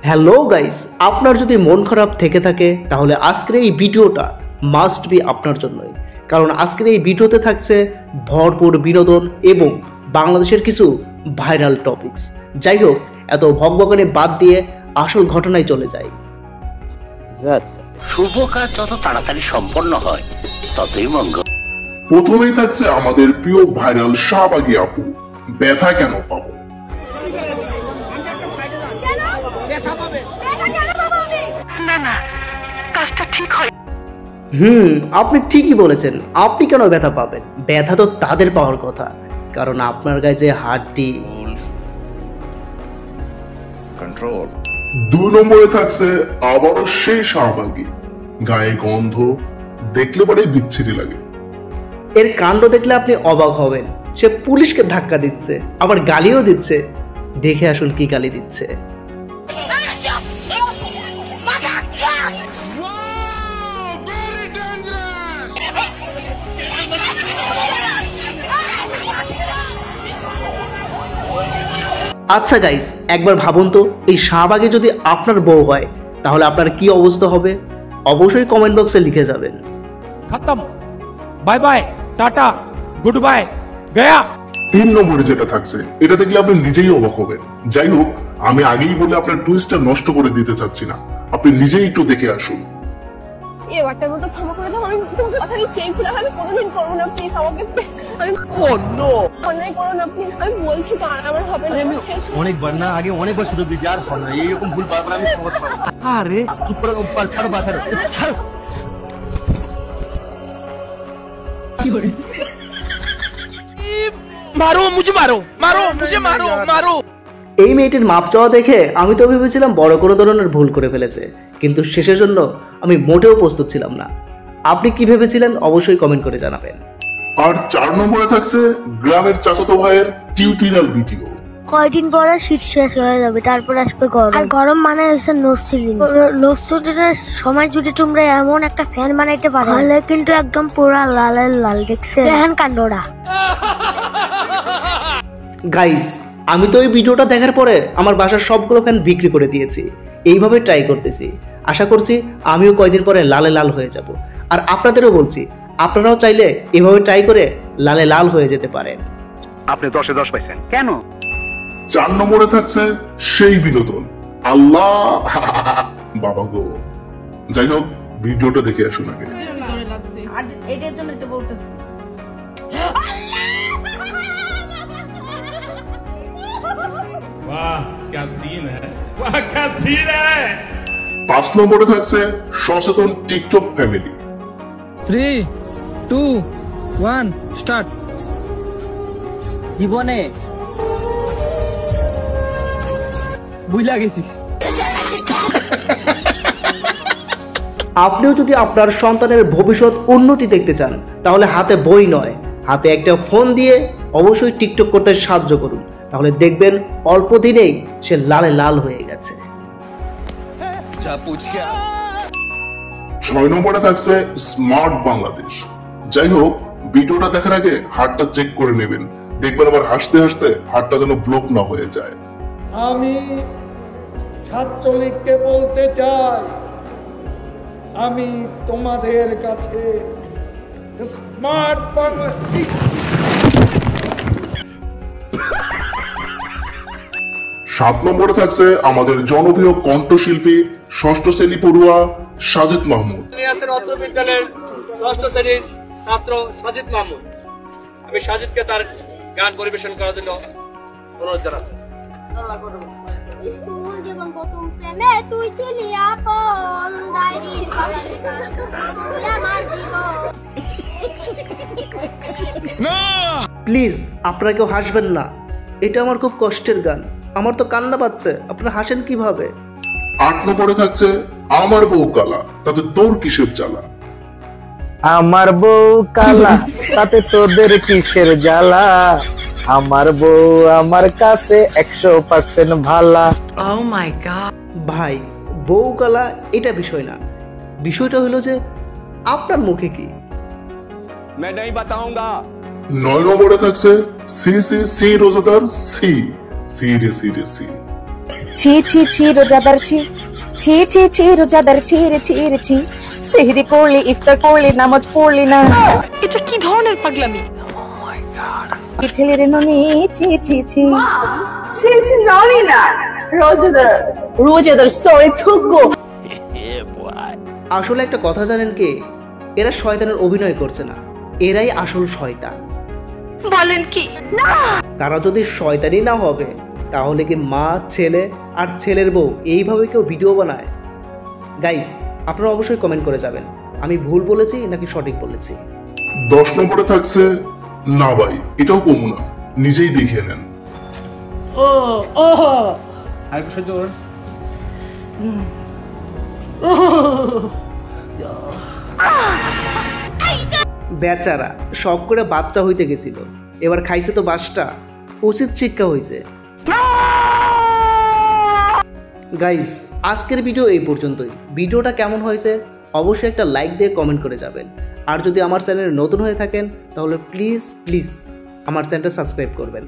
Hello guys, আপনার যদি মন খারাপ থেকে থাকে তাহলে আজকের এই ভিডিওটা মাস্ট বি আপনার জন্যই। কারণ আজকের এই ভিডিওতে থাকছে ভরপুর বিনোদন এবং বাংলাদেশের কিছু ভাইরাল টপিকস। যাই হোক, এত ভগভগনে বাদ দিয়ে আসল ঘটনায় চলে যাই। শুভ কাজ যত তাড়াতাড়ি সম্পন্ন হয় ততই মঙ্গল। প্রথমেই থাকছে আমাদের প্রিয় ভাইরাল শাহবাগী আপু, ব্যথা কেন পাবো। আপনি ঠিকই বলেছেন। আপনি কেন ব্যথা পাবেন? ব্যথা তো তাদের পাওয়ার কথা, কারণ আপনার গায়ে যে হাড্ডি। 2 নম্বরে থাকছে আবারও সেই শাহবাগী, গায়ে গন্ধ দেখলে পরে বিচ্ছিরি লাগে। এর কাণ্ড দেখলে আপনি অবাক হবেন। সে পুলিশকে ধাক্কা দিচ্ছে, আবার গালিও দিচ্ছে। দেখে আসুন কি গালি দিচ্ছে। আচ্ছা গাইস, একবার ভাবুন তো, এই শাহবাগে যদি আপনার বউ হয় তাহলে আপনার কি অবস্থা হবে? অবশ্যই কমেন্ট বক্সে লিখে যাবেন। খতম, bye bye, tata, good bye, Gaya. 3 নম্বরে যেটা থাকছে, এটা দেখলে আপনি নিজেই অবাক হবেন। যাই হোক, আমি আগেই বলে আপনার টুইস্টটা নষ্ট করে দিতে চাচ্ছি না, আপনি নিজেই একটু দেখে আসুন। এবারটার মতো ক্ষমা করে দাও, আমি তোমাকে কথা দিচ্ছি এই ভুল আমি কোনোদিন করবো না, প্লিজ আমাকে আমি অন্যায় করো না প্লিজ, আমি বলছি তো আর আমার হবে না। অনেকবার না, আগে অনেকবার সুযোগ দিয়েছি, আর হবে না, এইরকম ভুল বারবার আমি ক্ষমাতে পারবো না। আরে চুপ করে ছাড়ো বা ছাড়ো ছাড়ো। মারো মুঝে, মারো মারো মুঝে, মারো মারো। এই মেয়েটির মাপ চাওয়া দেখে আমি তো ভেবেছিলাম বড় কোনো ধরনের ভুল করে ফেলেছে, কিন্তু শেষের জন্য আমি মোটেও প্রস্তুত ছিলাম না। আপনি কি ভেবেছিলেন অবশ্যই কমেন্ট করে জানাবেন। আর 4 নম্বরে থাকছে গ্রামের চাচাতো ভাইয়ের টিউটোরিয়াল ভিডিও। কয়দিন পরে শীত শেষ হয়ে যাবে, তারপর আসবে গরম। আর গরম মানে হচ্ছে লোডশেডিং। লোডশেডিংয়ের সময় যদি তোমরা এমন একটা ফ্যান বানাইতে পারো তাহলে কিন্তু একদম পুরা লালের লাল। দেখছে দেখেন কাণ্ডটা। গাইস, আমি তো এই ভিডিওটা দেখার পরে আমার বাসার সবগুলো ফ্যান বিক্রি করে দিয়েছি। এইভাবে ট্রাই করতেছি, আশা করছি আমিও কয়দিন পরে লালে লাল হয়ে যাব। আর আপনাদেরও বলছি, আপনারাও চাইলে এভাবে ট্রাই করে লালে লাল হয়ে যেতে পারেন। আপনি 10-এ 10 পাইছেন কেন? 4 নম্বরে থাকছে সেই বিনোদন। আল্লাহ বাবা গো। যাই হোক, ভিডিওটা দেখে আসুন আগে। আর এটার জন্যই তো বলতেছি। वाह क्या सीन है, वाह क्या सीन है। 5 নম্বরে থাকছে সচেতন টিকটক ফ্যামিলি। 3, 2, 1 স্টার্ট। জীবনে বুঝলা গেছি। আপনিও যদি আপনার সন্তানের ভবিষ্যৎ উন্নতি দেখতে চান তাহলে হাতে বই নয়, হাতে একটা ফোন দিয়ে অবশ্যই টিকটক করতে সাহায্য করুন। তাহলে দেখবেন অল্প দিনেই সে লালে লাল হয়ে গেছে। 6 নম্বরে থাকছে স্মার্ট বাংলাদেশ। যাই হোক, ভিডিওটা দেখার আগে হাতটা চেক করে নেবেন, দেখবেন আবার হাসতে হাসতে হাতটা যেন ব্লক না হয়ে যায়। আমি ছাত্রলীগকে বলতে চাই, আমি তোমাদের কাছে স্মার্ট বাংলাদেশ। 7 নম্বরে থাকছে আমাদের জনপ্রিয় কণ্ঠশিল্পী 6ষ্ঠ শ্রেণী পড়ুয়া সাজিদ মাহমুদ। অত্র বিদ্যালয়ের 6ষ্ঠ শ্রেণীর ছাত্র সাজিদ মাহমুদ। আমি সাজিদকে তার গান পরিবেশন করার জন্য অনুরোধ জানাচ্ছি। স্কুল জীবন প্রথম প্রেমে তুই ছিলি আপন, ডায়েরির পাতা লেখা তুই আমার জীবন। প্লিজ আপনারা কেউ হাসবেন না, এটা আমার খুব কষ্টের গান। আমার তো কান্না পাচ্ছে, আপনারা হাসেন কিভাবে? 8 নম্বরে থাকছে আমার বউ কালা, তাতে তোর কিসের জ্বালা। আমার বউ কালা, তাতে তোদের কিসের জ্বালা। আমার বউ আমার কাছে 100% ভালা। Oh my god. ভাই, বউ কালা এটা বিষয় না, বিষয়টা হলো যে আপনার মুখে কি। मैं नहीं बताऊंगा। 9 নম্বরে থাকছে সি সি সি রোজাদার সি সি রে সি রে সি। ছি ছি ছি রোজাদার ছি, ছি ছি ছি রোজাদার ছি রে ছি রে ছি, সেহরি করলি ইফতার করলি নামাজ পড়লি না, এটা কি ধরনের পাগলামি? কি ঠেলে রে ননি, ছি ছি ছি জানি না রোজাদার রোজাদার সরি থুকো। আসলে একটা কথা জানেন কি, এরা শয়তানের অভিনয় করছে না, এরাই আসল শয়তান। বলেন কি? না তারা যদি শয়তানি না হবে তাহলে কি মা ছেলে আর ছেলের বউ এইভাবে কেউ ভিডিও বানায়? গাইস আপনারা অবশ্যই কমেন্ট করে যাবেন আমি ভুল বলেছি নাকি সঠিক বলেছি। 10 নম্বরে থাকছে না ভাই এটাও কমু না, নিজেই দেখিয়ে নেন। বেচারা শখ করে বাচ্চা হইতে গেছিল, এবার খাইছে তো বাসটা, উচিত শিক্ষা হয়েছে। গাইস আজকের ভিডিও এই পর্যন্তই। ভিডিওটা কেমন হয়েছে অবশ্যই একটা লাইক দিয়ে কমেন্ট করে যাবেন। আর যদি আমার চ্যানেলে নতুন হয়ে থাকেন তাহলে প্লিজ আমার চ্যানেলটা সাবস্ক্রাইব করবেন।